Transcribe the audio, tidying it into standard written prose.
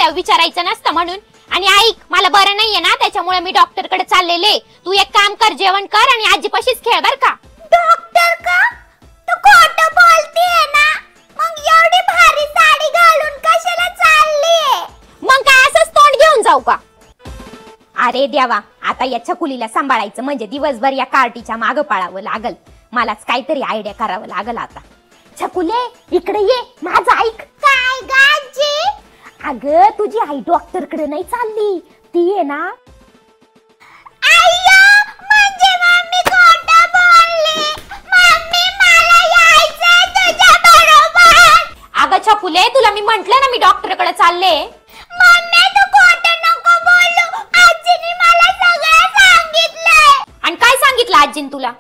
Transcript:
गेल्यावर विचारायचं नसतं म्हणून. आणि ऐक, मला बरं नाहीये ना, त्याच्यामुळे मी डॉक्टरकडे चाललेले. तू एक काम कर, जेवण कर आणि आजीपाशीच खेळ बर का. डॉक्टर का? तू खोटं बोलतेय ना? मग एवढी भारी साडी घालून कशाला चाललीये? मग काय असंच तोंड घेऊन जाऊ का? अरे देवा, आता या छकुलीला सांभाळायचं म्हणजे दिवसभर या कार्टीच्या मागं पळावं लागल. मलाच काहीतरी आयडिया करावं लागल आता. छकुले, इकडे ये, माझं ऐक. काय गाजी? अगं, तुझी आई डॉक्टरकडे नाही चालली, ती आहे ना. अय्यो, म्हणजे मम्मी खोटं बोलली. मम्मी, मला यायचंय तुझ्या बरोबर. अगं छकुले, तुला मी म्हंटल ना मी डॉक्टरकडे चालले. मम्मी, तू खोटं नको बोलू. आजीने मला सगळं सांगितलंय. आणि काय सांगितलं आजीन तुला?